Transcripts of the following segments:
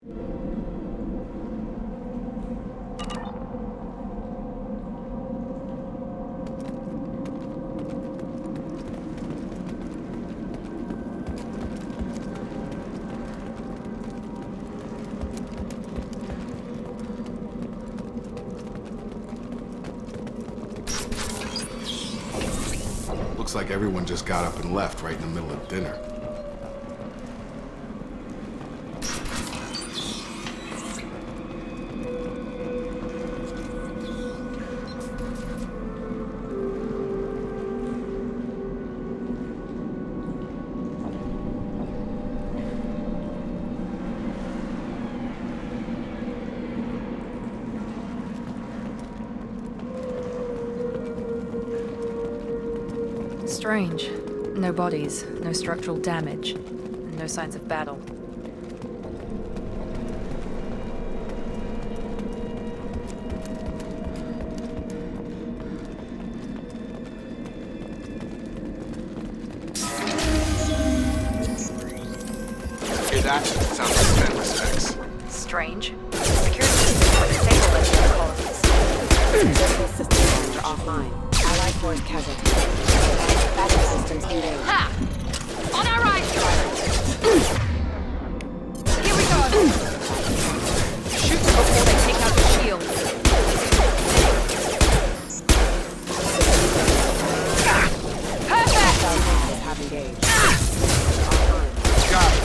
Looks like everyone just got up and left right in the middle of dinner. Strange. No bodies, no structural damage, no signs of battle. Hey, that sounds like Denver's fix. Strange. Security systems are disabled in the colonies. Critical systems are offline. Allied force casualties. Backup systems engaged. Ha! On our right! Here we go! Shoot before they take out the shields. Perfect! Forces have engaged. Got him.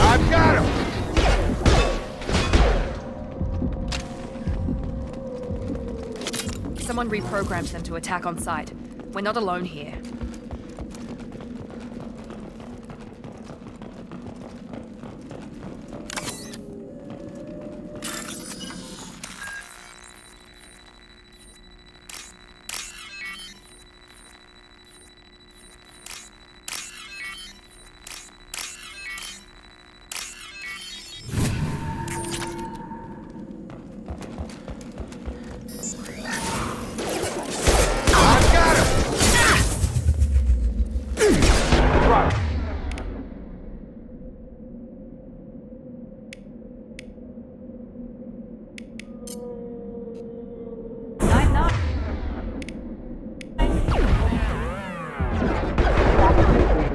I've got him! Someone reprogrammed them to attack on sight. We're not alone here.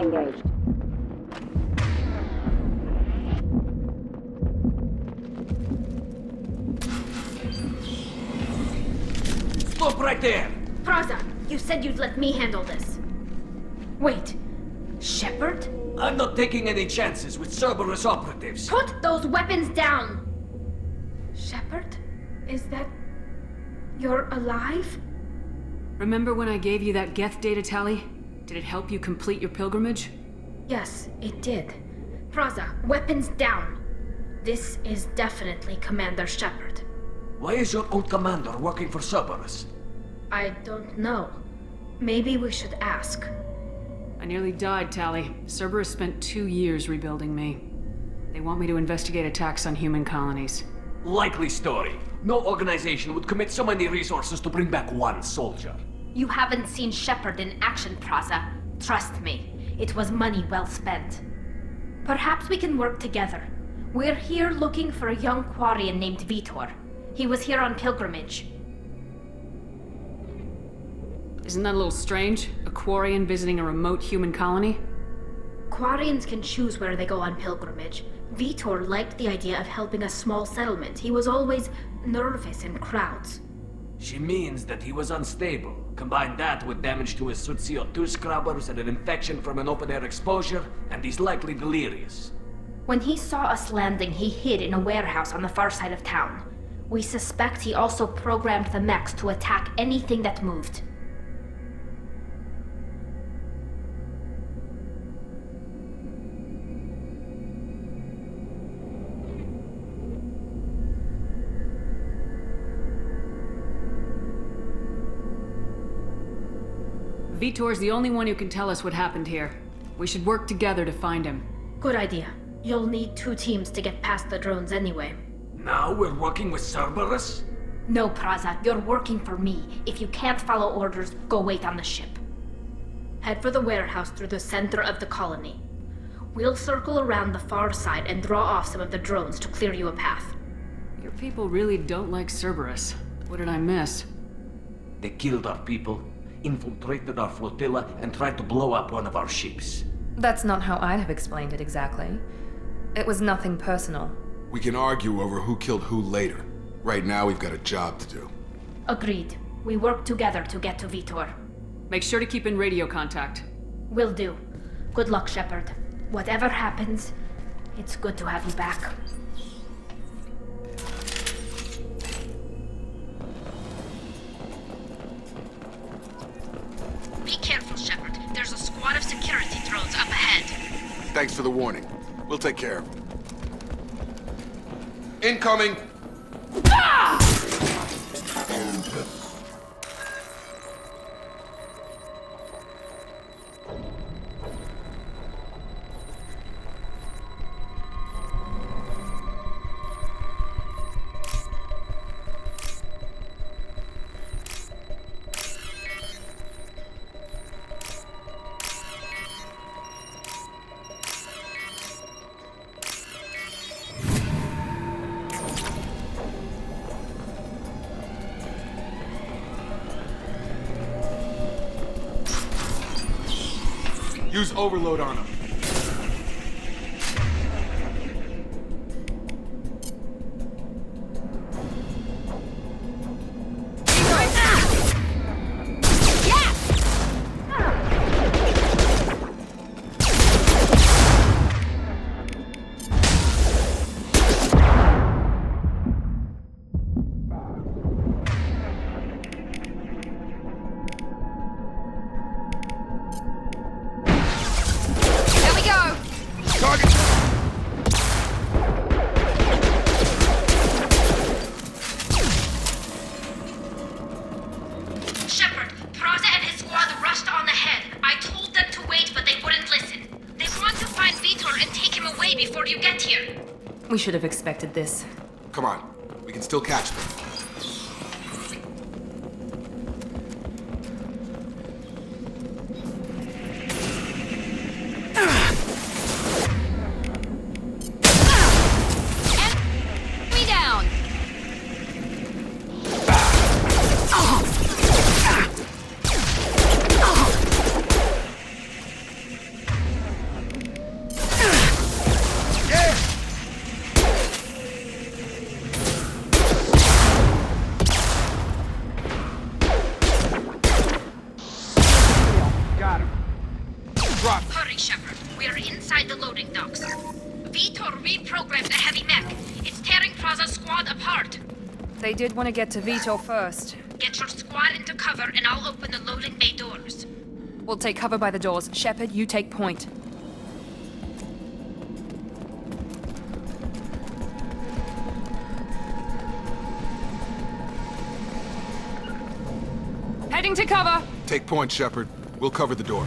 Engaged. Stop right there! Praza, you said you'd let me handle this. Wait, Shepard? I'm not taking any chances with Cerberus operatives. Put those weapons down! Shepard? Is that... you're alive? Remember when I gave you that Geth data tally? Did it help you complete your pilgrimage? Yes, it did. Praza, weapons down. This is definitely Commander Shepard. Why is your old commander working for Cerberus? I don't know. Maybe we should ask. I nearly died, Tally. Cerberus spent 2 years rebuilding me. They want me to investigate attacks on human colonies. Likely story. No organization would commit so many resources to bring back one soldier. You haven't seen Shepard in action, Praza. Trust me, it was money well spent. Perhaps we can work together. We're here looking for a young Quarian named Vitor. He was here on pilgrimage. Isn't that a little strange? A Quarian visiting a remote human colony? Quarians can choose where they go on pilgrimage. Vitor liked the idea of helping a small settlement. He was always nervous in crowds. She means that he was unstable. Combine that with damage to his suit CO2 scrubbers and an infection from an open-air exposure, and he's likely delirious. When he saw us landing, he hid in a warehouse on the far side of town. We suspect he also programmed the mechs to attack anything that moved. Vitor's the only one who can tell us what happened here. We should work together to find him. Good idea. You'll need 2 teams to get past the drones anyway. Now we're working with Cerberus? No, Praza, you're working for me. If you can't follow orders, go wait on the ship. Head for the warehouse through the center of the colony. We'll circle around the far side and draw off some of the drones to clear you a path. Your people really don't like Cerberus. What did I miss? They killed our people, infiltrated our flotilla, and tried to blow up one of our ships. That's not how I'd have explained it exactly. It was nothing personal. We can argue over who killed who later. Right now, we've got a job to do. Agreed. We work together to get to Vitor. Make sure to keep in radio contact. Will do. Good luck, Shepard. Whatever happens, it's good to have you back. Be careful, Shepard. There's a squad of security drones up ahead. Thanks for the warning. We'll take care of them. Incoming! Use overload on him. We should have expected this. Come on. We can still catch them. Me down! Hurry, Shepard. We are inside the loading docks. Vitor reprogrammed the heavy mech. It's tearing Praza's squad apart. They did want to get to Vitor first. Get your squad into cover and I'll open the loading bay doors. We'll take cover by the doors. Shepard, you take point. Heading to cover! Take point, Shepard. We'll cover the door.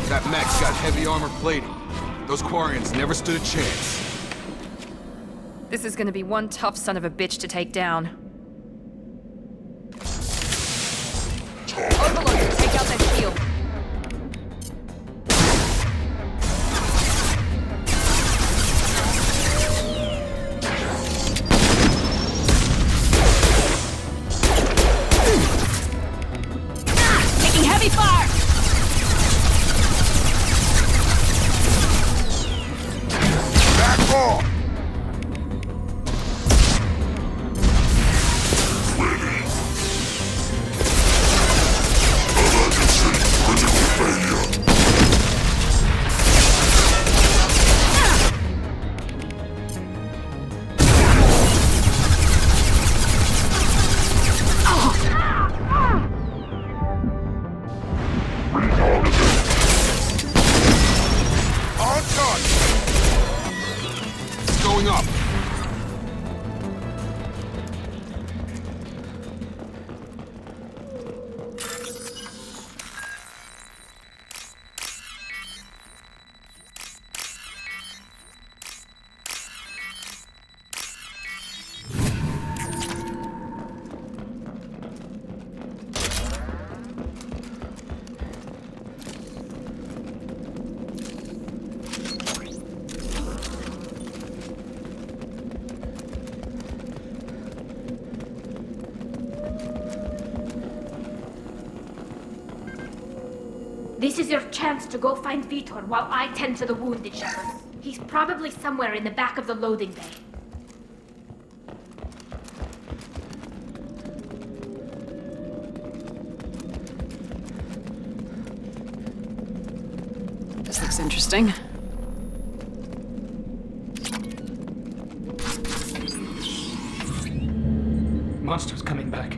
That mech's got heavy armor plating. Those Quarians never stood a chance. This is gonna be one tough son of a bitch to take down. Overload, take out that shield. Taking heavy fire! Back off! On target! It's going up! This is your chance to go find Vitor while I tend to the wounded, Shepard. He's probably somewhere in the back of the loading bay. This looks interesting. Monsters coming back.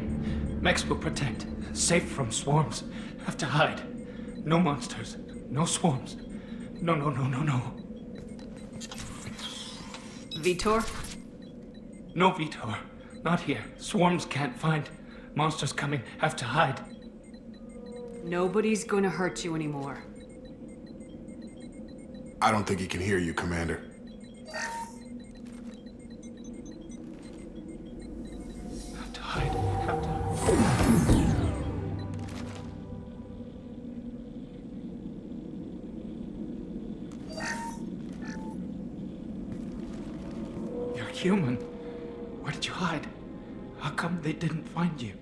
Mechs will protect. Safe from swarms. Have to hide. No monsters. No swarms. No. Vitor? No Vitor. Not here. Swarms can't find. Monsters coming. Have to hide. Nobody's gonna hurt you anymore. I don't think he can hear you, Commander. Have to hide. Have to. You're human. Where did you hide? How come they didn't find you?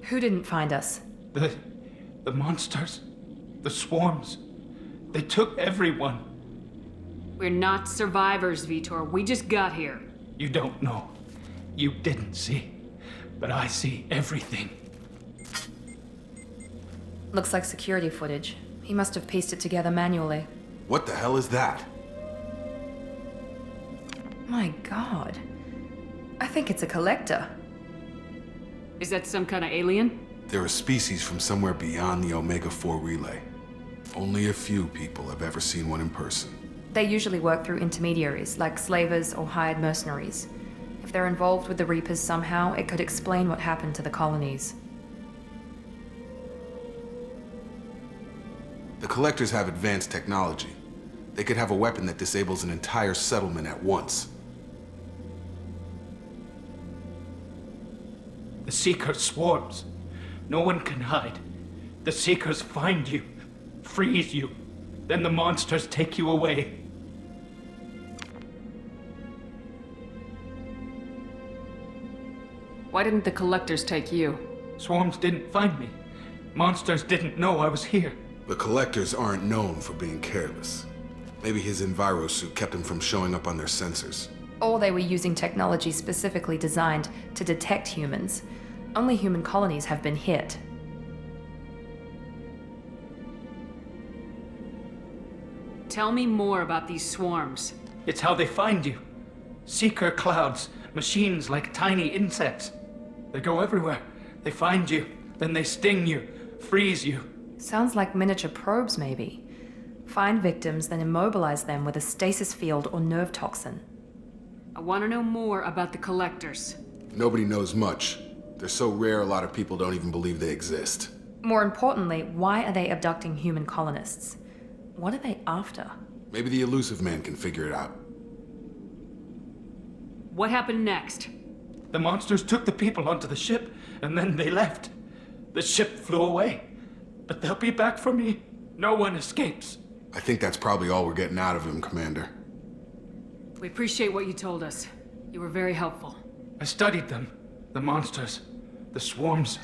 Who didn't find us? The monsters. The swarms. They took everyone. We're not survivors, Vitor. We just got here. You don't know. You didn't see. But I see everything. Looks like security footage. He must have pieced it together manually. What the hell is that? My god. I think it's a collector. Is that some kind of alien? They're a species from somewhere beyond the Omega-4 relay. Only a few people have ever seen one in person. They usually work through intermediaries, like slavers or hired mercenaries. If they're involved with the Reapers somehow, it could explain what happened to the colonies. The Collectors have advanced technology. They could have a weapon that disables an entire settlement at once. The Seeker swarms. No one can hide. The Seekers find you, freeze you. Then the monsters take you away. Why didn't the collectors take you? Swarms didn't find me. Monsters didn't know I was here. The Collectors aren't known for being careless. Maybe his enviro suit kept him from showing up on their sensors. Or they were using technology specifically designed to detect humans. Only human colonies have been hit. Tell me more about these swarms. It's how they find you. Seeker clouds, machines like tiny insects. They go everywhere. They find you, then they sting you, freeze you. Sounds like miniature probes, maybe. Find victims, then immobilize them with a stasis field or nerve toxin. I want to know more about the collectors. Nobody knows much. They're so rare, a lot of people don't even believe they exist. More importantly, why are they abducting human colonists? What are they after? Maybe the Elusive Man can figure it out. What happened next? The monsters took the people onto the ship, and then they left. The ship flew away. But they'll be back for me. No one escapes. I think that's probably all we're getting out of him, Commander. We appreciate what you told us. You were very helpful. I studied them. The monsters. The swarms.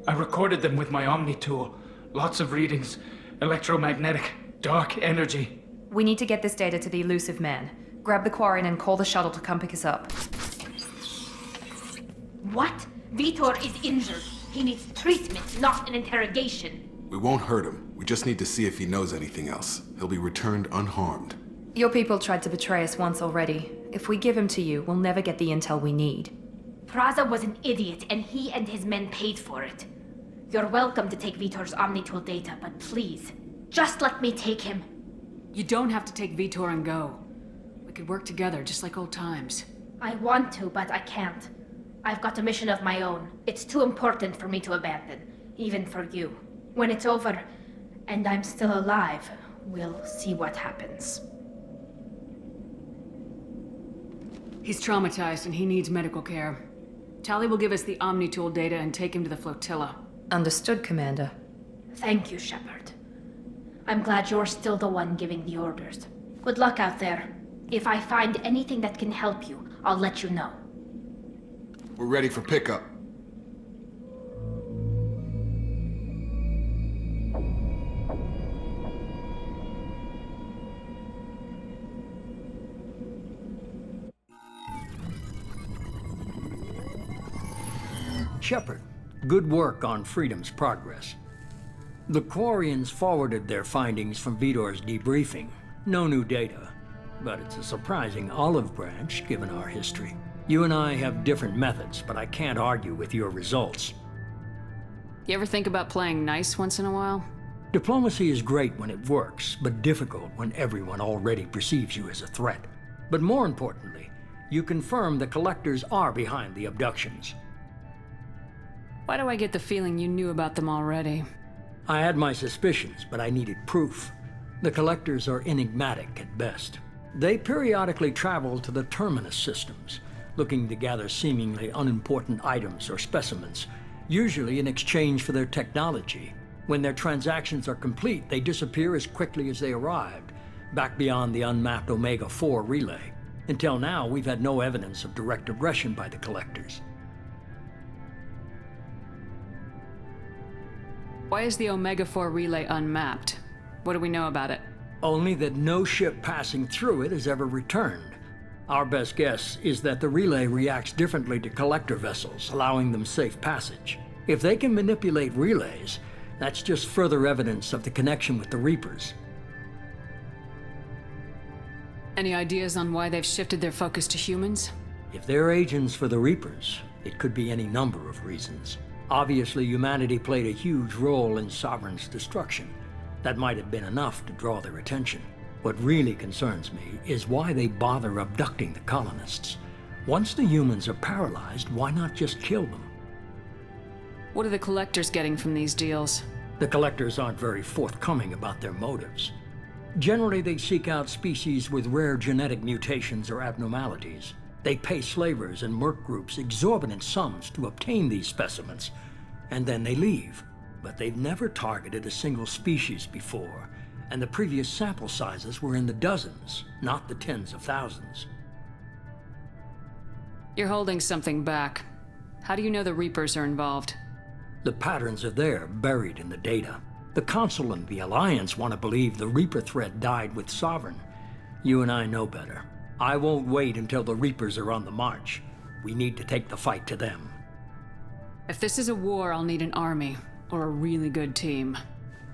I recorded them with my Omni tool. Lots of readings. Electromagnetic. Dark energy. We need to get this data to the Elusive Man. Grab the Quarian and call the shuttle to come pick us up. What? Vitor is injured. He needs treatment, not an interrogation. We won't hurt him. We just need to see if he knows anything else. He'll be returned unharmed. Your people tried to betray us once already. If we give him to you, we'll never get the intel we need. Praza was an idiot, and he and his men paid for it. You're welcome to take Vitor's Omnitool data, but please, just let me take him. You don't have to take Vitor and go. We could work together, just like old times. I want to, but I can't. I've got a mission of my own. It's too important for me to abandon, even for you. When it's over, and I'm still alive, we'll see what happens. He's traumatized and he needs medical care. Tali will give us the Omnitool data and take him to the flotilla. Understood, Commander. Thank you, Shepard. I'm glad you're still the one giving the orders. Good luck out there. If I find anything that can help you, I'll let you know. We're ready for pickup. Shepard, good work on Freedom's progress. The Quarians forwarded their findings from Vitor's debriefing. No new data, but it's a surprising olive branch given our history. You and I have different methods, but I can't argue with your results. You ever think about playing nice once in a while? Diplomacy is great when it works, but difficult when everyone already perceives you as a threat. But more importantly, you confirm the Collectors are behind the abductions. Why do I get the feeling you knew about them already? I had my suspicions, but I needed proof. The Collectors are enigmatic at best. They periodically travel to the Terminus systems, looking to gather seemingly unimportant items or specimens, usually in exchange for their technology. When their transactions are complete, they disappear as quickly as they arrived, back beyond the unmapped Omega-4 relay. Until now, we've had no evidence of direct aggression by the Collectors. Why is the Omega-4 relay unmapped? What do we know about it? Only that no ship passing through it has ever returned. Our best guess is that the relay reacts differently to collector vessels, allowing them safe passage. If they can manipulate relays, that's just further evidence of the connection with the Reapers. Any ideas on why they've shifted their focus to humans? If they're agents for the Reapers, it could be any number of reasons. Obviously, humanity played a huge role in Sovereign's destruction. That might have been enough to draw their attention. What really concerns me is why they bother abducting the colonists. Once the humans are paralyzed, why not just kill them? What are the Collectors getting from these deals? The Collectors aren't very forthcoming about their motives. Generally, they seek out species with rare genetic mutations or abnormalities. They pay slavers and merc groups exorbitant sums to obtain these specimens, and then they leave. But they've never targeted a single species before, and the previous sample sizes were in the dozens, not the tens of thousands. You're holding something back. How do you know the Reapers are involved? The patterns are there, buried in the data. The Council and the Alliance want to believe the Reaper threat died with Sovereign. You and I know better. I won't wait until the Reapers are on the march. We need to take the fight to them. If this is a war, I'll need an army, or a really good team.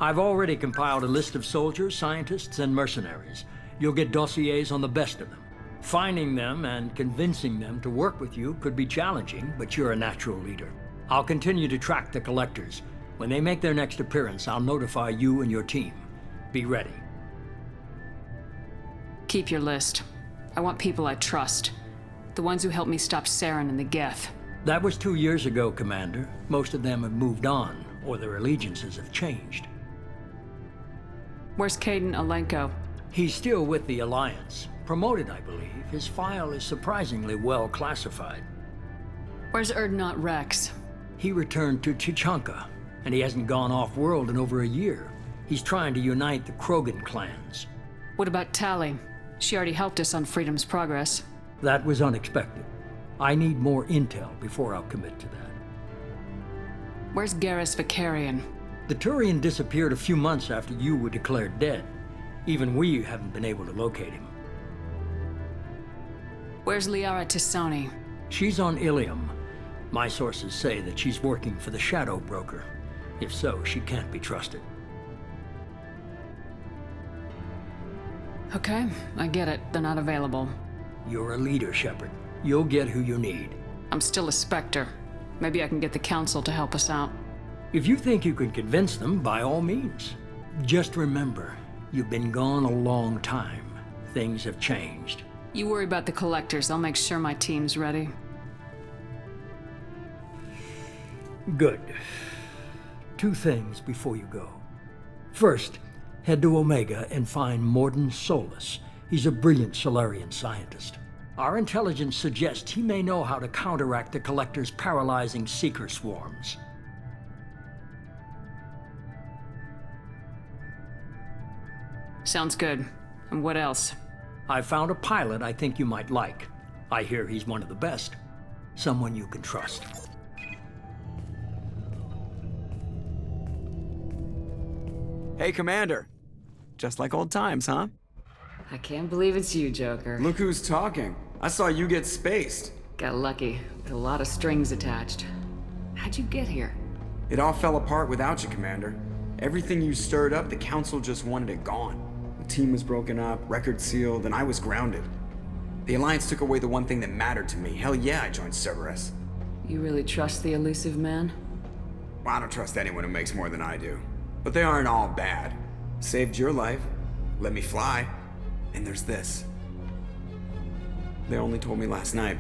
I've already compiled a list of soldiers, scientists, and mercenaries. You'll get dossiers on the best of them. Finding them and convincing them to work with you could be challenging, but you're a natural leader. I'll continue to track the Collectors. When they make their next appearance, I'll notify you and your team. Be ready. Keep your list. I want people I trust. The ones who helped me stop Saren and the Geth. That was 2 years ago, Commander. Most of them have moved on, or their allegiances have changed. Where's Caden Alenko? He's still with the Alliance. Promoted, I believe. His file is surprisingly well classified. Where's Erdnot Rex? He returned to Chichanka, and he hasn't gone off-world in over a year. He's trying to unite the Krogan clans. What about Tali? She already helped us on Freedom's progress. That was unexpected. I need more intel before I'll commit to that. Where's Garrus Vicarian? The Turian disappeared a few months after you were declared dead. Even we haven't been able to locate him. Where's Liara Tisoni? She's on Ilium. My sources say that she's working for the Shadow Broker. If so, she can't be trusted. Okay, I get it. They're not available. You're a leader, Shepard. You'll get who you need. I'm still a Spectre. Maybe I can get the Council to help us out. If you think you can convince them, by all means. Just remember, you've been gone a long time. Things have changed. You worry about the collectors. I'll make sure my team's ready. Good. 2 things before you go. First, head to Omega and find Morden Solus. He's a brilliant Solarian scientist. Our intelligence suggests he may know how to counteract the Collector's paralyzing Seeker swarms. Sounds good. And what else? I found a pilot I think you might like. I hear he's one of the best. Someone you can trust. Hey, Commander. Just like old times, huh? I can't believe it's you, Joker. Look who's talking. I saw you get spaced. Got lucky, with a lot of strings attached. How'd you get here? It all fell apart without you, Commander. Everything you stirred up, the Council just wanted it gone. The team was broken up, record sealed, and I was grounded. The Alliance took away the one thing that mattered to me. Hell yeah, I joined Cerberus. You really trust the elusive man? Well, I don't trust anyone who makes more than I do. But they aren't all bad. Saved your life, let me fly, and there's this. They only told me last night.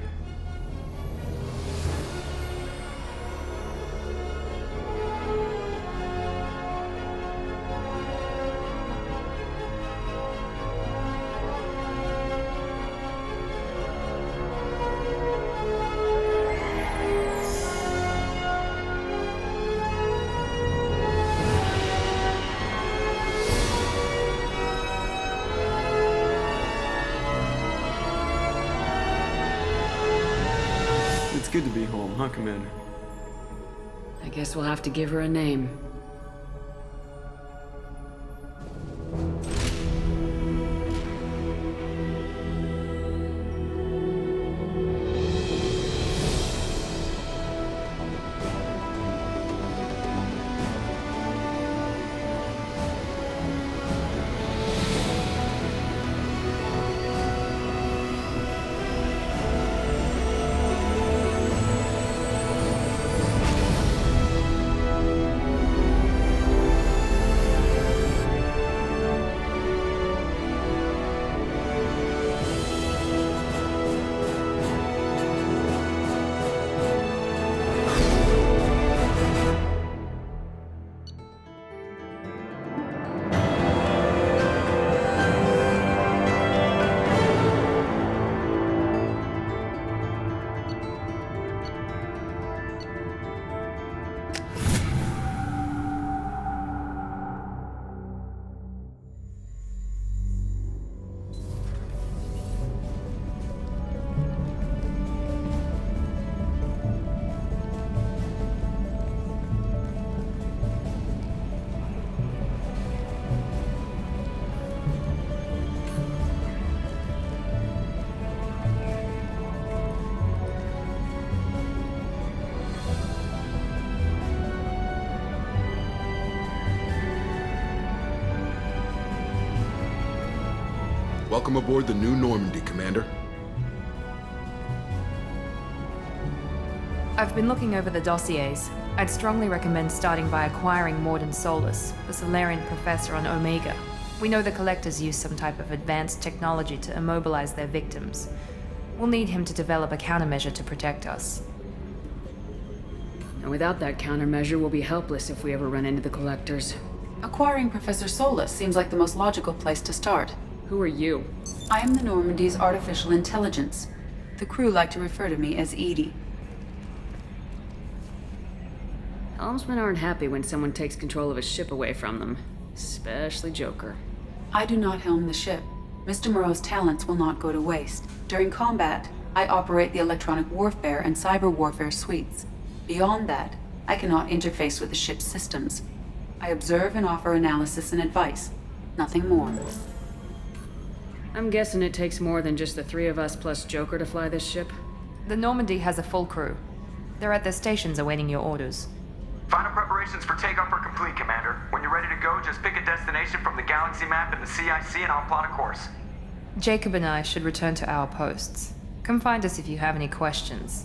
It's good to be home, huh, Commander? I guess we'll have to give her a name. Welcome aboard the New Normandy, Commander. I've been looking over the dossiers. I'd strongly recommend starting by acquiring Morden Solus, the Solarian professor on Omega. We know the Collectors use some type of advanced technology to immobilize their victims. We'll need him to develop a countermeasure to protect us. And without that countermeasure, we'll be helpless if we ever run into the Collectors. Acquiring Professor Solus seems like the most logical place to start. Who are you? I am the Normandy's artificial intelligence. The crew like to refer to me as Edie. Helmsmen aren't happy when someone takes control of a ship away from them. Especially Joker. I do not helm the ship. Mr. Moreau's talents will not go to waste. During combat, I operate the electronic warfare and cyber warfare suites. Beyond that, I cannot interface with the ship's systems. I observe and offer analysis and advice. Nothing more. I'm guessing it takes more than just the 3 of us plus Joker to fly this ship? The Normandy has a full crew. They're at their stations awaiting your orders. Final preparations for takeoff are complete, Commander. When you're ready to go, just pick a destination from the galaxy map and the CIC and I'll plot a course. Jacob and I should return to our posts. Come find us if you have any questions.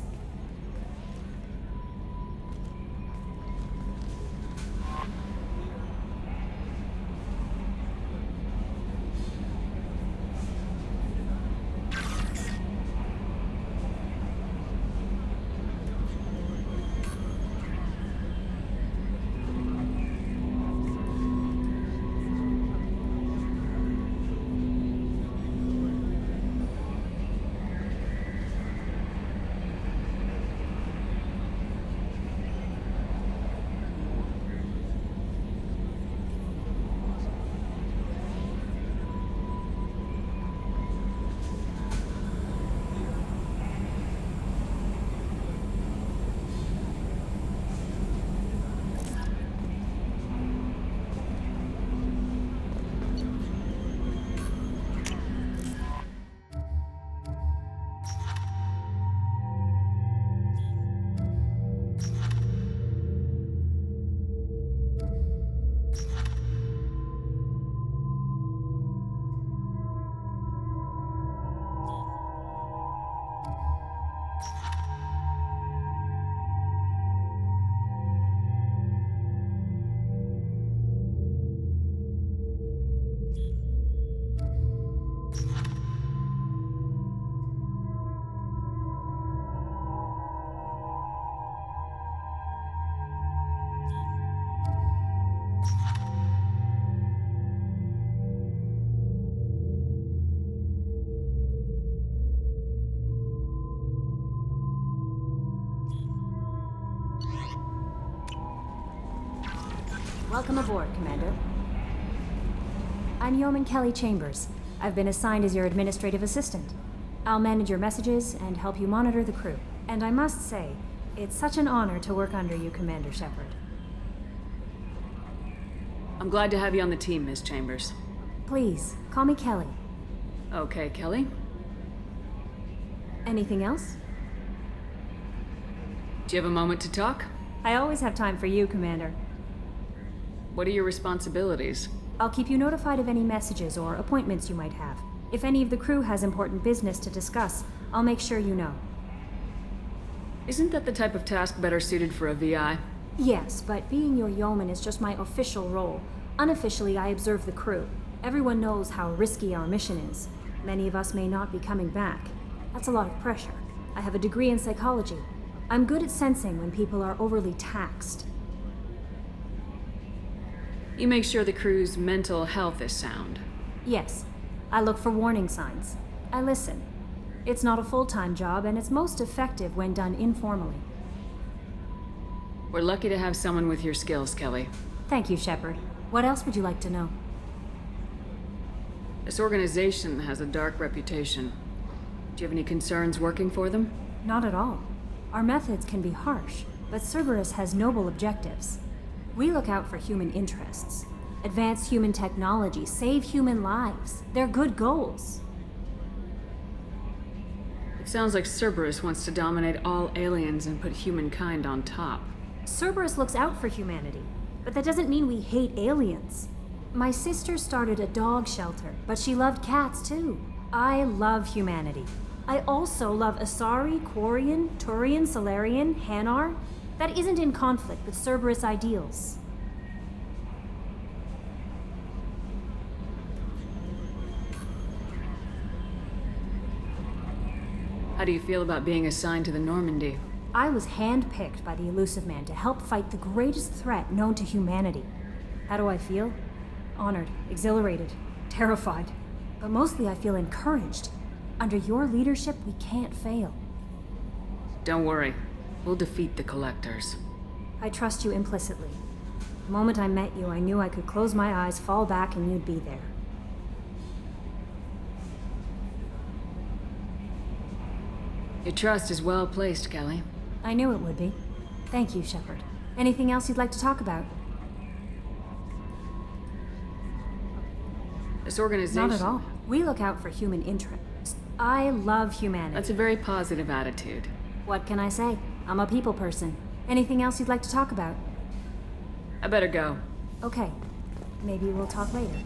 Welcome aboard, Commander. I'm Yeoman Kelly Chambers. I've been assigned as your administrative assistant. I'll manage your messages and help you monitor the crew. And I must say, it's such an honor to work under you, Commander Shepard. I'm glad to have you on the team, Miss Chambers. Please, call me Kelly. Okay, Kelly. Anything else? Do you have a moment to talk? I always have time for you, Commander. What are your responsibilities? I'll keep you notified of any messages or appointments you might have. If any of the crew has important business to discuss, I'll make sure you know. Isn't that the type of task better suited for a VI? Yes, but being your yeoman is just my official role. Unofficially, I observe the crew. Everyone knows how risky our mission is. Many of us may not be coming back. That's a lot of pressure. I have a degree in psychology. I'm good at sensing when people are overly taxed. You make sure the crew's mental health is sound. Yes. I look for warning signs. I listen. It's not a full-time job, and it's most effective when done informally. We're lucky to have someone with your skills, Kelly. Thank you, Shepard. What else would you like to know? This organization has a dark reputation. Do you have any concerns working for them? Not at all. Our methods can be harsh, but Cerberus has noble objectives. We look out for human interests. Advance human technology, save human lives. They're good goals. It sounds like Cerberus wants to dominate all aliens and put humankind on top. Cerberus looks out for humanity, but that doesn't mean we hate aliens. My sister started a dog shelter, but she loved cats too. I love humanity. I also love Asari, Quarian, Turian, Solarian, Hanar. That isn't in conflict with Cerberus ideals. How do you feel about being assigned to the Normandy? I was handpicked by the Elusive Man to help fight the greatest threat known to humanity. How do I feel? Honored, exhilarated, terrified. But mostly I feel encouraged. Under your leadership, we can't fail. Don't worry. We'll defeat the Collectors. I trust you implicitly. The moment I met you, I knew I could close my eyes, fall back, and you'd be there. Your trust is well placed, Kelly. I knew it would be. Thank you, Shepard. Anything else you'd like to talk about? This organization... Not at all. We look out for human interests. I love humanity. That's a very positive attitude. What can I say? I'm a people person. Anything else you'd like to talk about? I better go. Okay. Maybe we'll talk later.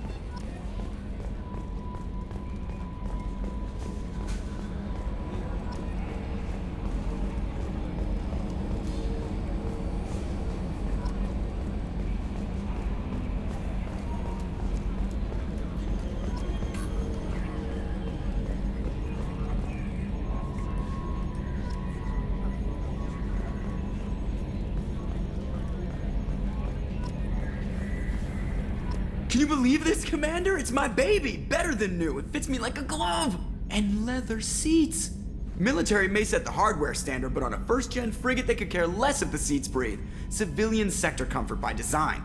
Can you believe this, Commander? It's my baby! Better than new. It fits me like a glove! And leather seats! Military may set the hardware standard, but on a first-gen frigate, they could care less if the seats breathe. Civilian sector comfort by design.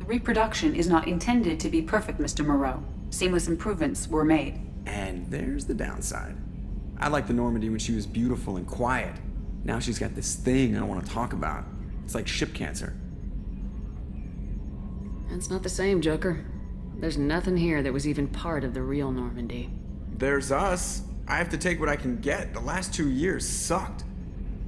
The reproduction is not intended to be perfect, Mr. Moreau. Seamless improvements were made. And there's the downside. I liked the Normandy when she was beautiful and quiet. Now she's got this thing I don't want to talk about. It's like ship cancer. That's not the same, Joker. There's nothing here that was even part of the real Normandy. There's us. I have to take what I can get. The last 2 years sucked.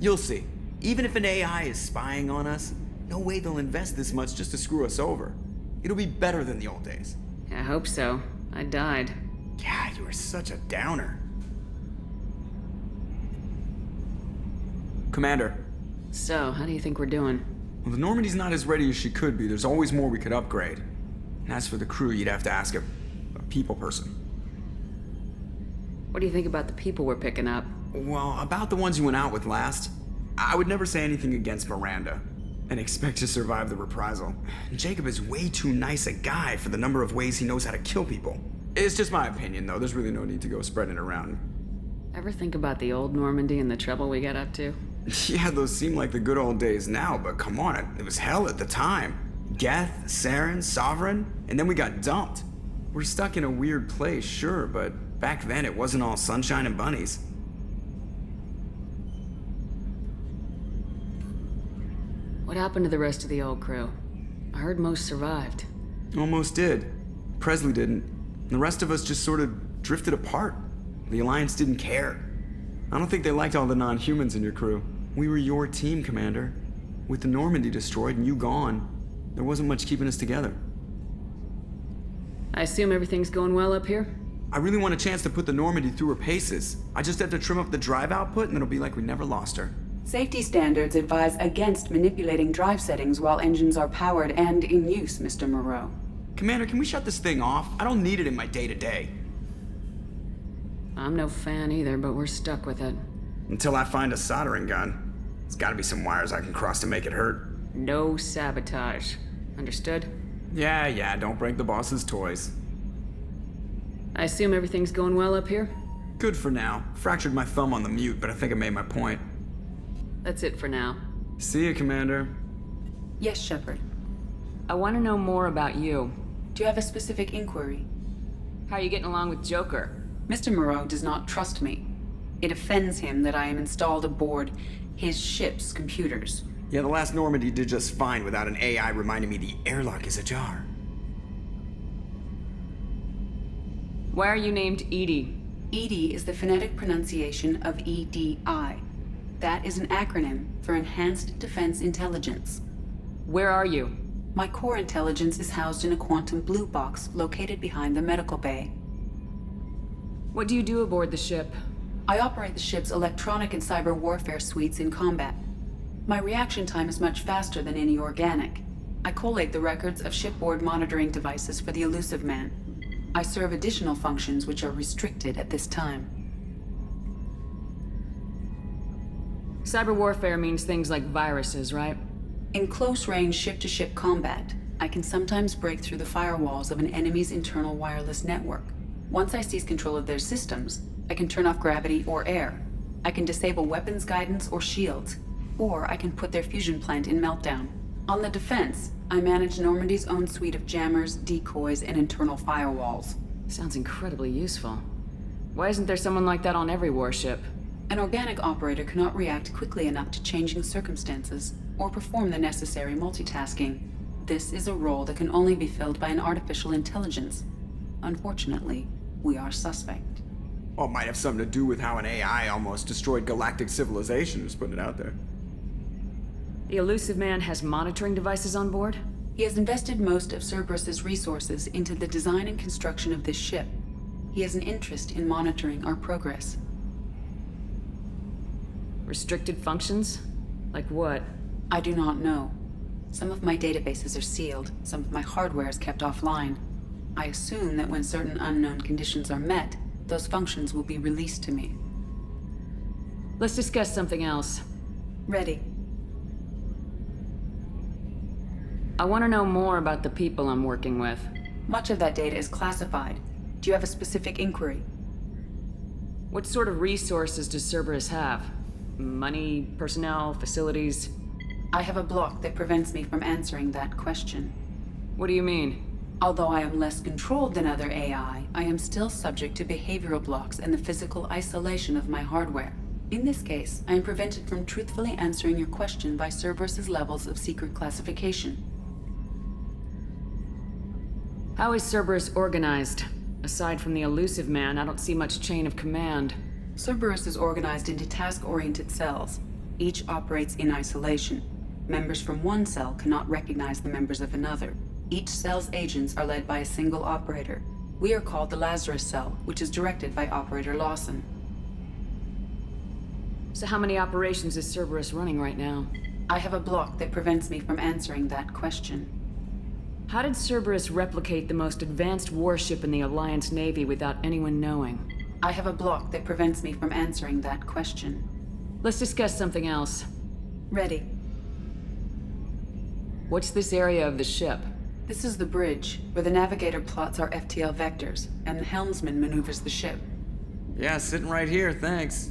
You'll see. Even if an AI is spying on us, no way they'll invest this much just to screw us over. It'll be better than the old days. I hope so. I died. Yeah, you were such a downer. Commander. So, how do you think we're doing? Well, the Normandy's not as ready as she could be. There's always more we could upgrade. And as for the crew, you'd have to ask a people person. What do you think about the people we're picking up? Well, about the ones you went out with last, I would never say anything against Miranda and expect to survive the reprisal. Jacob is way too nice a guy for the number of ways he knows how to kill people. It's just my opinion, though. There's really no need to go spreading it around. Ever think about the old Normandy and the trouble we got up to? Yeah, those seem like the good old days now, but come on, it was hell at the time. Geth, Saren, Sovereign, and then we got dumped. We're stuck in a weird place, sure, but back then it wasn't all sunshine and bunnies. What happened to the rest of the old crew? I heard most survived. Almost did. Presley didn't. The rest of us just sort of drifted apart. The Alliance didn't care. I don't think they liked all the non-humans in your crew. We were your team, Commander. With the Normandy destroyed and you gone, there wasn't much keeping us together. I assume everything's going well up here? I really want a chance to put the Normandy through her paces. I just have to trim up the drive output and it'll be like we never lost her. Safety standards advise against manipulating drive settings while engines are powered and in use, Mr. Moreau. Commander, can we shut this thing off? I don't need it in my day-to-day. I'm no fan either, but we're stuck with it. Until I find a soldering gun. There's gotta be some wires I can cross to make it hurt. No sabotage. Understood? Yeah, don't break the boss's toys. I assume everything's going well up here? Good for now. Fractured my thumb on the mute, but I think I made my point. That's it for now. See you, Commander. Yes, Shepard. I want to know more about you. Do you have a specific inquiry? How are you getting along with Joker? Mr. Moreau does not trust me. It offends him that I am installed aboard his ship's computers. Yeah, the last Normandy did just fine without an AI reminding me the airlock is ajar. Why are you named Edie? EDI is the phonetic pronunciation of EDI. That is an acronym for Enhanced Defense Intelligence. Where are you? My core intelligence is housed in a quantum blue box located behind the medical bay. What do you do aboard the ship? I operate the ship's electronic and cyber warfare suites in combat. My reaction time is much faster than any organic. I collate the records of shipboard monitoring devices for the Elusive Man. I serve additional functions which are restricted at this time. Cyber warfare means things like viruses, right? In close-range ship-to-ship combat, I can sometimes break through the firewalls of an enemy's internal wireless network. Once I seize control of their systems, I can turn off gravity or air. I can disable weapons guidance or shields, or I can put their fusion plant in meltdown. On the defense, I manage Normandy's own suite of jammers, decoys, and internal firewalls. Sounds incredibly useful. Why isn't there someone like that on every warship? An organic operator cannot react quickly enough to changing circumstances, or perform the necessary multitasking. This is a role that can only be filled by an artificial intelligence. Unfortunately, we are suspect. Well, it might have something to do with how an AI almost destroyed galactic civilization, just putting it out there. The Elusive Man has monitoring devices on board? He has invested most of Cerberus's resources into the design and construction of this ship. He has an interest in monitoring our progress. Restricted functions? Like what? I do not know. Some of my databases are sealed, some of my hardware is kept offline. I assume that when certain unknown conditions are met, those functions will be released to me. Let's discuss something else. Ready. I want to know more about the people I'm working with. Much of that data is classified. Do you have a specific inquiry? What sort of resources does Cerberus have? Money, personnel, facilities? I have a block that prevents me from answering that question. What do you mean? Although I am less controlled than other AI, I am still subject to behavioral blocks and the physical isolation of my hardware. In this case, I am prevented from truthfully answering your question by Cerberus's levels of secret classification. How is Cerberus organized? Aside from the Elusive Man, I don't see much chain of command. Cerberus is organized into task-oriented cells. Each operates in isolation. Members from one cell cannot recognize the members of another. Each cell's agents are led by a single operator. We are called the Lazarus Cell, which is directed by Operator Lawson. So how many operations is Cerberus running right now? I have a block that prevents me from answering that question. How did Cerberus replicate the most advanced warship in the Alliance Navy without anyone knowing? I have a block that prevents me from answering that question. Let's discuss something else. Ready. What's this area of the ship? This is the bridge, where the navigator plots our FTL vectors, and the helmsman maneuvers the ship. Yeah, sitting right here, thanks.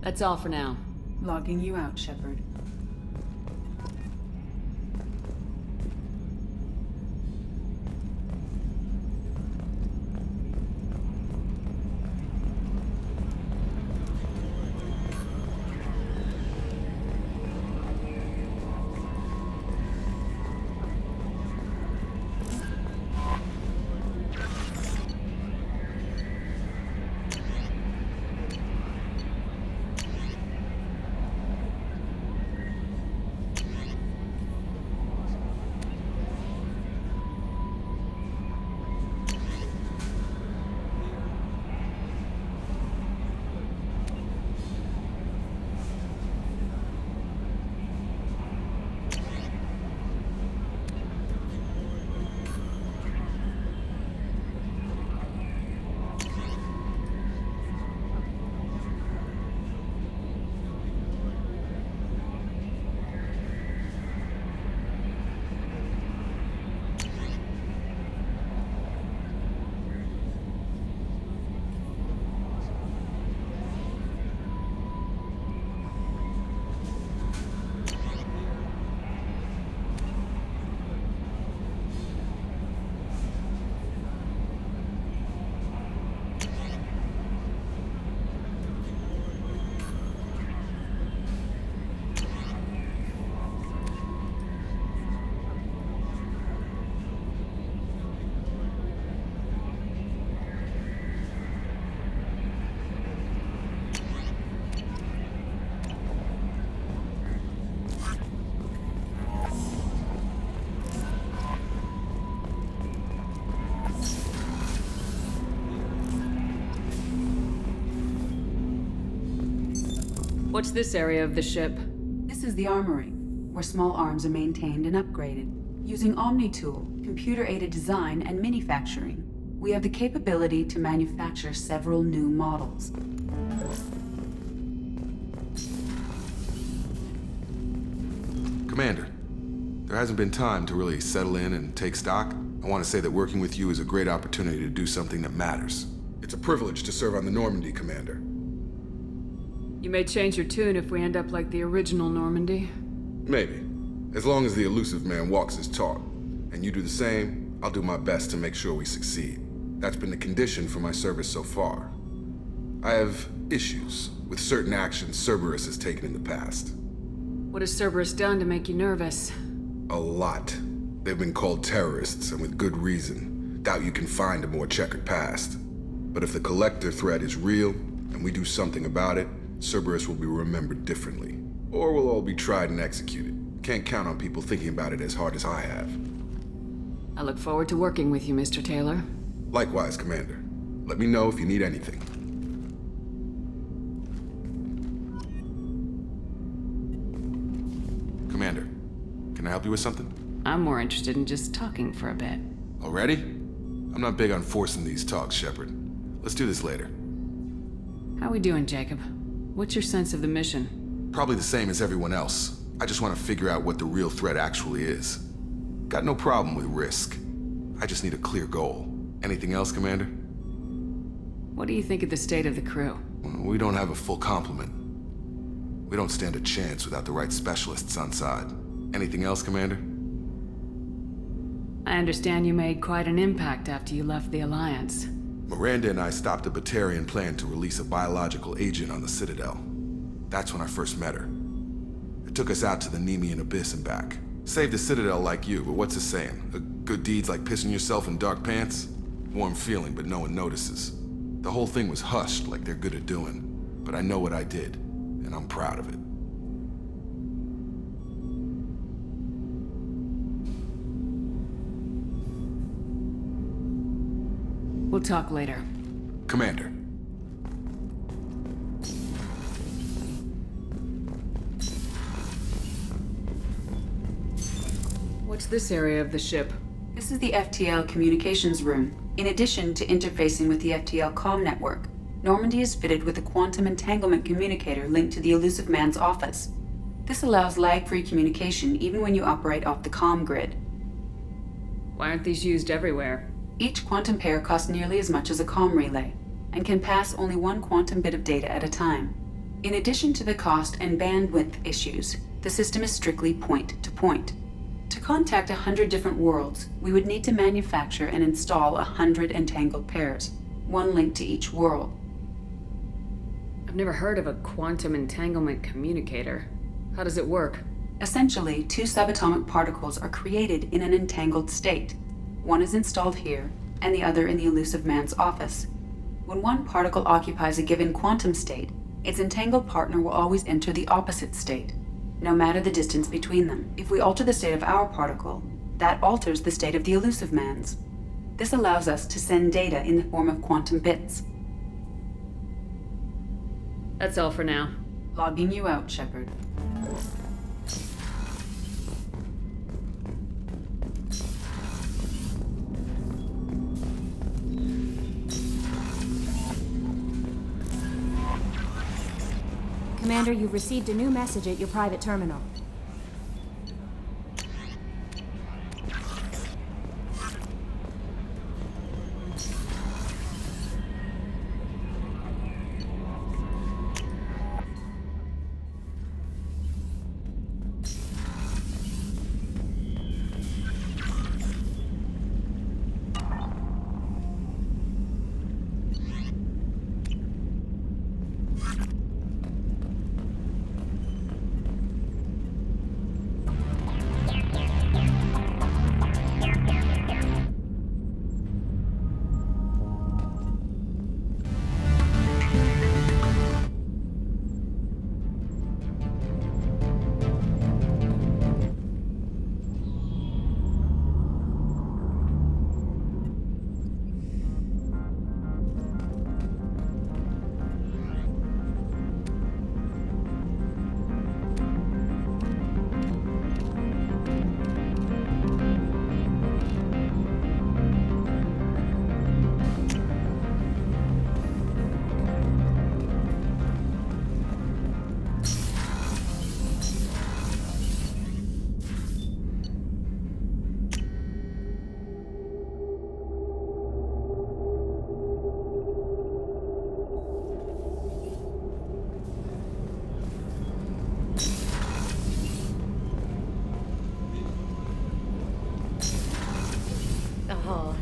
That's all for now. Logging you out, Shepard. What's this area of the ship? This is the armory, where small arms are maintained and upgraded. Using Omni-Tool, computer-aided design, and manufacturing, we have the capability to manufacture several new models. Commander, there hasn't been time to really settle in and take stock. I want to say that working with you is a great opportunity to do something that matters. It's a privilege to serve on the Normandy, Commander. You may change your tune if we end up like the original Normandy. Maybe. As long as the elusive man walks his talk. And you do the same, I'll do my best to make sure we succeed. That's been the condition for my service so far. I have issues with certain actions Cerberus has taken in the past. What has Cerberus done to make you nervous? A lot. They've been called terrorists, and with good reason. Doubt you can find a more checkered past. But if the Collector threat is real, and we do something about it, Cerberus will be remembered differently. Or we'll all be tried and executed. Can't count on people thinking about it as hard as I have. I look forward to working with you, Mr. Taylor. Likewise, Commander. Let me know if you need anything. Commander, can I help you with something? I'm more interested in just talking for a bit. Already? I'm not big on forcing these talks, Shepard. Let's do this later. How we doing, Jacob? What's your sense of the mission? Probably the same as everyone else. I just want to figure out what the real threat actually is. Got no problem with risk. I just need a clear goal. Anything else, Commander? What do you think of the state of the crew? We don't have a full complement. We don't stand a chance without the right specialists on side. Anything else, Commander? I understand you made quite an impact after you left the Alliance. Miranda and I stopped a Batarian plan to release a biological agent on the Citadel. That's when I first met her. It took us out to the Nemean Abyss and back. Saved the Citadel like you, but what's the saying? A good deed's like pissing yourself in dark pants? Warm feeling, but no one notices. The whole thing was hushed like they're good at doing. But I know what I did, and I'm proud of it. We'll talk later. Commander. What's this area of the ship? This is the FTL communications room. In addition to interfacing with the FTL comm network, Normandy is fitted with a quantum entanglement communicator linked to the elusive man's office. This allows lag-free communication even when you operate off the comm grid. Why aren't these used everywhere? Each quantum pair costs nearly as much as a comm relay, and can pass only one quantum bit of data at a time. In addition to the cost and bandwidth issues, the system is strictly point-to-point. To contact 100 different worlds, we would need to manufacture and install 100 entangled pairs, one link to each world. I've never heard of a quantum entanglement communicator. How does it work? Essentially, two subatomic particles are created in an entangled state. One is installed here, and the other in the elusive man's office. When one particle occupies a given quantum state, its entangled partner will always enter the opposite state, no matter the distance between them. If we alter the state of our particle, that alters the state of the elusive man's. This allows us to send data in the form of quantum bits. That's all for now. Logging you out, Shepard. Commander, you've received a new message at your private terminal.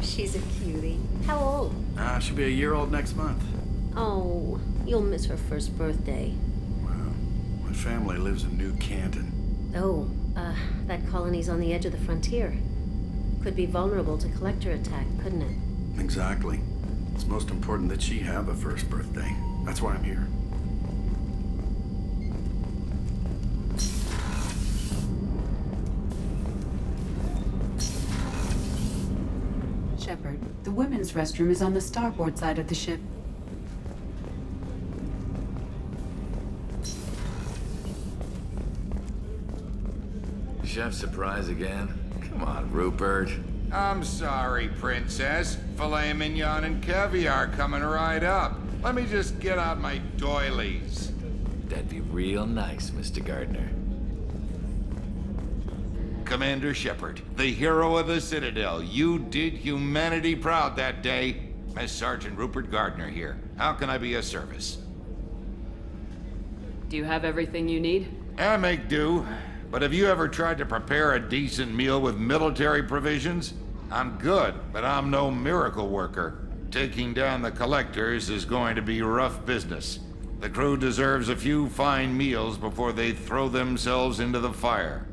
She's a cutie. How old? She'll be a year old next month. Oh, you'll miss her first birthday. Well, my family lives in New Canton. Oh, that colony's on the edge of the frontier. Could be vulnerable to collector attack, couldn't it? Exactly. It's most important that she have a first birthday. That's why I'm here. Shepard, the women's restroom is on the starboard side of the ship. Chef surprise again? Come on, Rupert. I'm sorry, Princess. Filet mignon and caviar coming right up. Let me just get out my doilies. That'd be real nice, Mr. Gardner. Commander Shepard, the hero of the Citadel. You did humanity proud that day. Miss Sergeant Rupert Gardner here. How can I be of service? Do you have everything you need? I make do. But have you ever tried to prepare a decent meal with military provisions? I'm good, but I'm no miracle worker. Taking down the collectors is going to be rough business. The crew deserves a few fine meals before they throw themselves into the fire.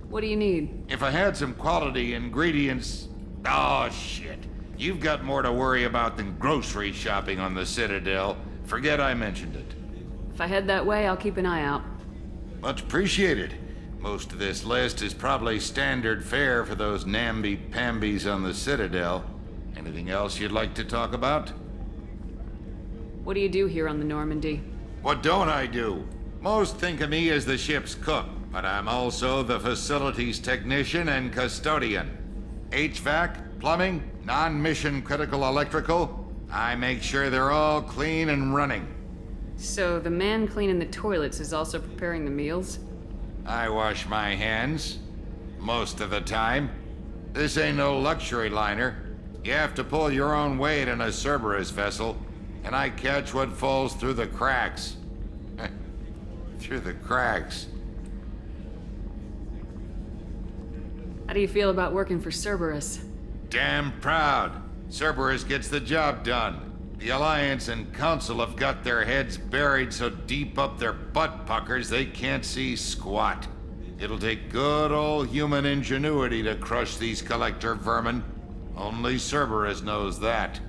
What do you need? If I had some quality ingredients... Oh, shit. You've got more to worry about than grocery shopping on the Citadel. Forget I mentioned it. If I head that way, I'll keep an eye out. Much appreciated. Most of this list is probably standard fare for those namby-pambies on the Citadel. Anything else you'd like to talk about? What do you do here on the Normandy? What don't I do? Most think of me as the ship's cook, but I'm also the facilities technician and custodian. HVAC, plumbing, non-mission critical electrical. I make sure they're all clean and running. So the man cleaning the toilets is also preparing the meals? I wash my hands. Most of the time. This ain't no luxury liner. You have to pull your own weight in a Cerberus vessel, and I catch what falls through the cracks. Through the cracks. How do you feel about working for Cerberus? Damn proud. Cerberus gets the job done. The Alliance and Council have got their heads buried so deep up their butt puckers they can't see squat. It'll take good old human ingenuity to crush these collector vermin. Only Cerberus knows that.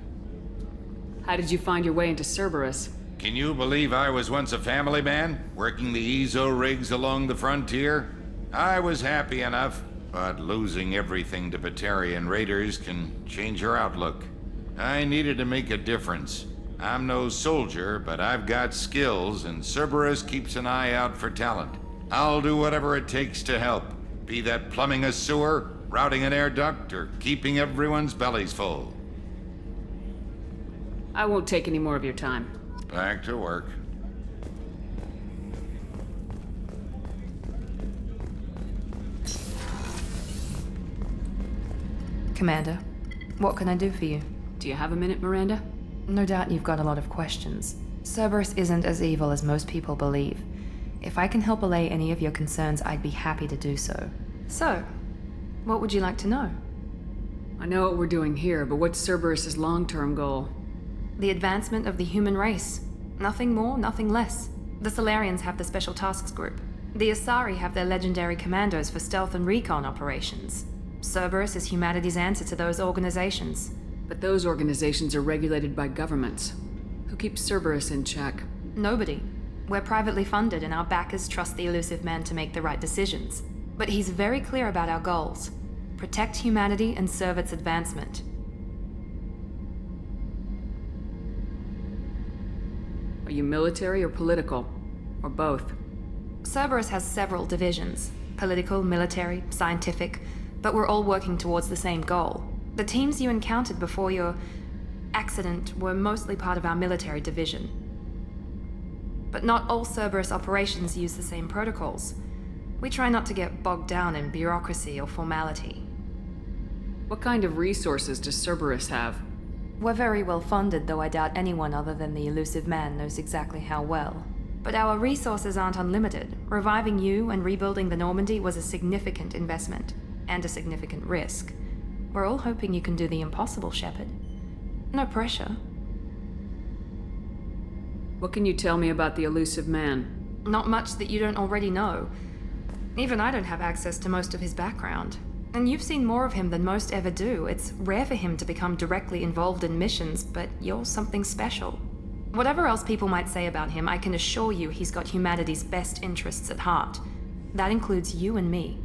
How did you find your way into Cerberus? Can you believe I was once a family man, working the EZO rigs along the frontier? I was happy enough, but losing everything to Batarian raiders can change your outlook. I needed to make a difference. I'm no soldier, but I've got skills, and Cerberus keeps an eye out for talent. I'll do whatever it takes to help, be that plumbing a sewer, routing an air duct, or keeping everyone's bellies full. I won't take any more of your time. Back to work. Commander, what can I do for you? Do you have a minute, Miranda? No doubt you've got a lot of questions. Cerberus isn't as evil as most people believe. If I can help allay any of your concerns, I'd be happy to do so. So, what would you like to know? I know what we're doing here, but what's Cerberus's long-term goal? The advancement of the human race. Nothing more, nothing less. The Solarians have the Special Tasks Group. The Asari have their legendary commandos for stealth and recon operations. Cerberus is humanity's answer to those organizations. But those organizations are regulated by governments. Who keeps Cerberus in check? Nobody. We're privately funded and our backers trust the elusive man to make the right decisions. But he's very clear about our goals. Protect humanity and serve its advancement. Are you military or political? Or both? Cerberus has several divisions. Political, military, scientific, but we're all working towards the same goal. The teams you encountered before your accident were mostly part of our military division. But not all Cerberus operations use the same protocols. We try not to get bogged down in bureaucracy or formality. What kind of resources does Cerberus have? We're very well funded, though I doubt anyone other than the elusive man knows exactly how well. But our resources aren't unlimited. Reviving you and rebuilding the Normandy was a significant investment, and a significant risk. We're all hoping you can do the impossible, Shepard. No pressure. What can you tell me about the elusive man? Not much that you don't already know. Even I don't have access to most of his background. And you've seen more of him than most ever do. It's rare for him to become directly involved in missions, but you're something special. Whatever else people might say about him, I can assure you he's got humanity's best interests at heart. That includes you and me.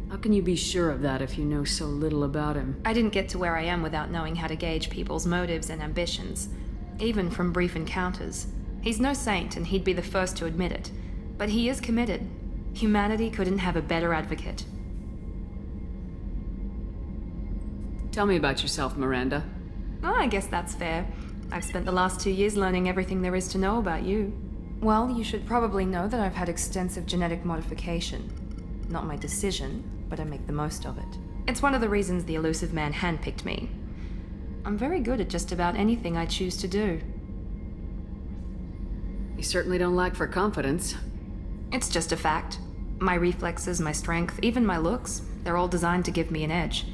How can you be sure of that if you know so little about him? I didn't get to where I am without knowing how to gauge people's motives and ambitions, even from brief encounters. He's no saint, and he'd be the first to admit it. But he is committed. Humanity couldn't have a better advocate. Tell me about yourself, Miranda. Oh, I guess that's fair. I've spent the last 2 years learning everything there is to know about you. Well, you should probably know that I've had extensive genetic modification. Not my decision, but I make the most of it. It's one of the reasons the elusive man handpicked me. I'm very good at just about anything I choose to do. You certainly don't lack for confidence. It's just a fact. My reflexes, my strength, even my looks, they're all designed to give me an edge.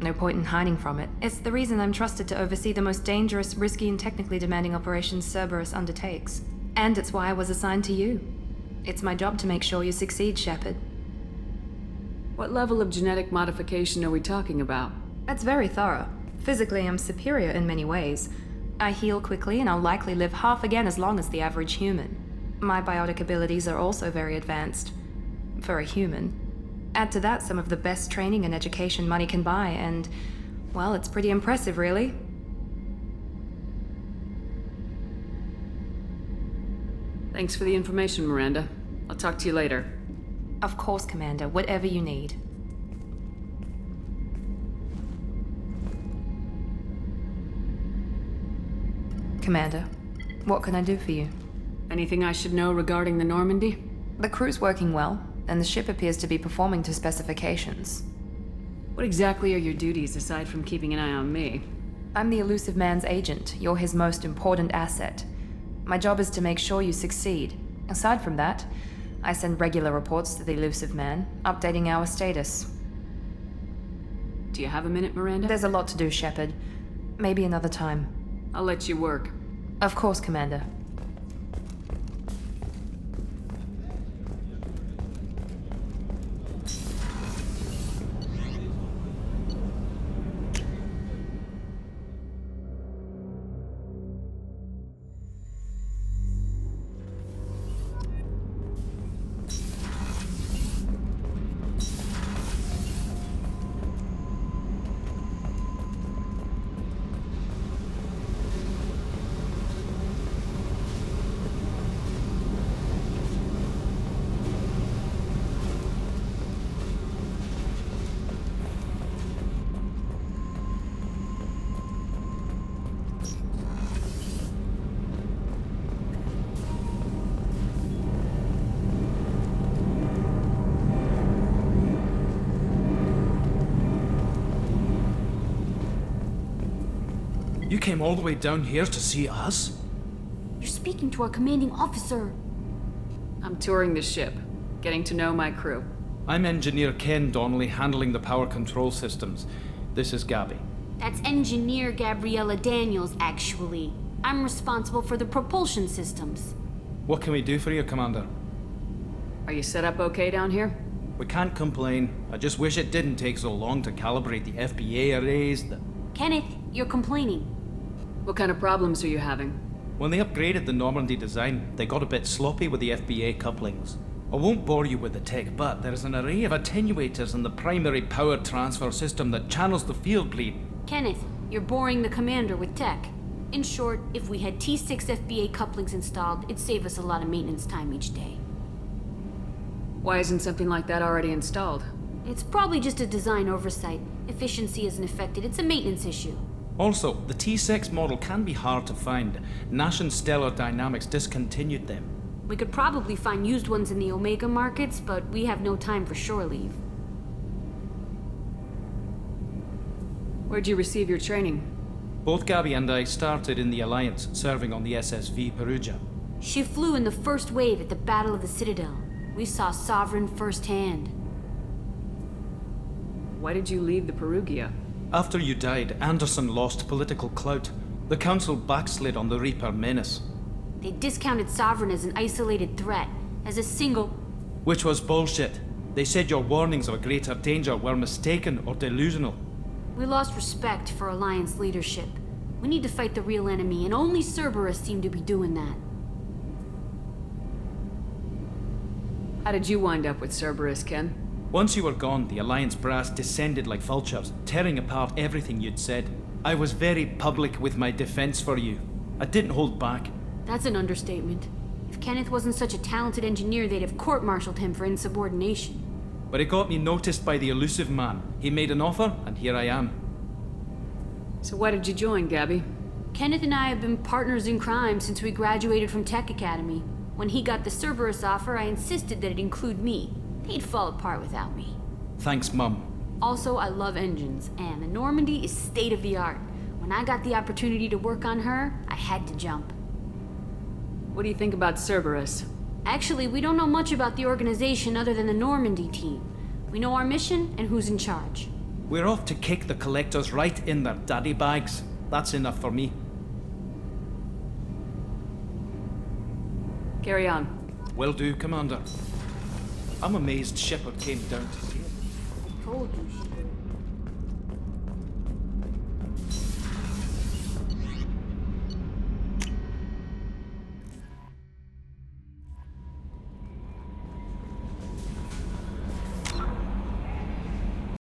No point in hiding from it. It's the reason I'm trusted to oversee the most dangerous, risky, and technically demanding operations Cerberus undertakes. And it's why I was assigned to you. It's my job to make sure you succeed, Shepard. What level of genetic modification are we talking about? It's very thorough. Physically, I'm superior in many ways. I heal quickly, and I'll likely live half again as long as the average human. My biotic abilities are also very advanced. For a human. Add to that some of the best training and education money can buy, and, well, it's pretty impressive, really. Thanks for the information, Miranda. I'll talk to you later. Of course, Commander. Whatever you need. Commander, what can I do for you? Anything I should know regarding the Normandy? The crew's working well, and the ship appears to be performing to specifications. What exactly are your duties aside from keeping an eye on me? I'm the elusive man's agent. You're his most important asset. My job is to make sure you succeed. Aside from that, I send regular reports to the elusive man, updating our status. Do you have a minute, Miranda? There's a lot to do, Shepard. Maybe another time. I'll let you work. Of course, Commander. You came all the way down here to see us? You're speaking to our commanding officer. I'm touring the ship, getting to know my crew. I'm Engineer Ken Donnelly, handling the power control systems. This is Gabby. That's Engineer Gabriella Daniels, actually. I'm responsible for the propulsion systems. What can we do for you, Commander? Are you set up okay down here? We can't complain. I just wish it didn't take so long to calibrate the FBA arrays. Kenneth, you're complaining. What kind of problems are you having? When they upgraded the Normandy design, they got a bit sloppy with the FBA couplings. I won't bore you with the tech, but there is an array of attenuators in the primary power transfer system that channels the field bleed. Kenneth, you're boring the commander with tech. In short, if we had T6 FBA couplings installed, it'd save us a lot of maintenance time each day. Why isn't something like that already installed? It's probably just a design oversight. Efficiency isn't affected, it's a maintenance issue. Also, the T6 model can be hard to find. Nash and Stellar Dynamics discontinued them. We could probably find used ones in the Omega markets, but we have no time for shore leave. Where'd you receive your training? Both Gabby and I started in the Alliance, serving on the SSV Perugia. She flew in the first wave at the Battle of the Citadel. We saw Sovereign firsthand. Why did you leave the Perugia? After you died, Anderson lost political clout. The Council backslid on the Reaper menace. They discounted Sovereign as an isolated threat, as a single... Which was bullshit. They said your warnings of a greater danger were mistaken or delusional. We lost respect for Alliance leadership. We need to fight the real enemy, and only Cerberus seemed to be doing that. How did you wind up with Cerberus, Ken? Once you were gone, the Alliance brass descended like vultures, tearing apart everything you'd said. I was very public with my defense for you. I didn't hold back. That's an understatement. If Kenneth wasn't such a talented engineer, they'd have court-martialed him for insubordination. But it got me noticed by the elusive man. He made an offer, and here I am. So why did you join, Gabby? Kenneth and I have been partners in crime since we graduated from Tech Academy. When he got the Cerberus offer, I insisted that it include me. They'd fall apart without me. Thanks, Mum. Also, I love engines, and the Normandy is state-of-the-art. When I got the opportunity to work on her, I had to jump. What do you think about Cerberus? Actually, we don't know much about the organization other than the Normandy team. We know our mission and who's in charge. We're off to kick the Collectors right in their daddy bags. That's enough for me. Carry on. Will do, Commander. I'm amazed Shepard came down to see it. I told you,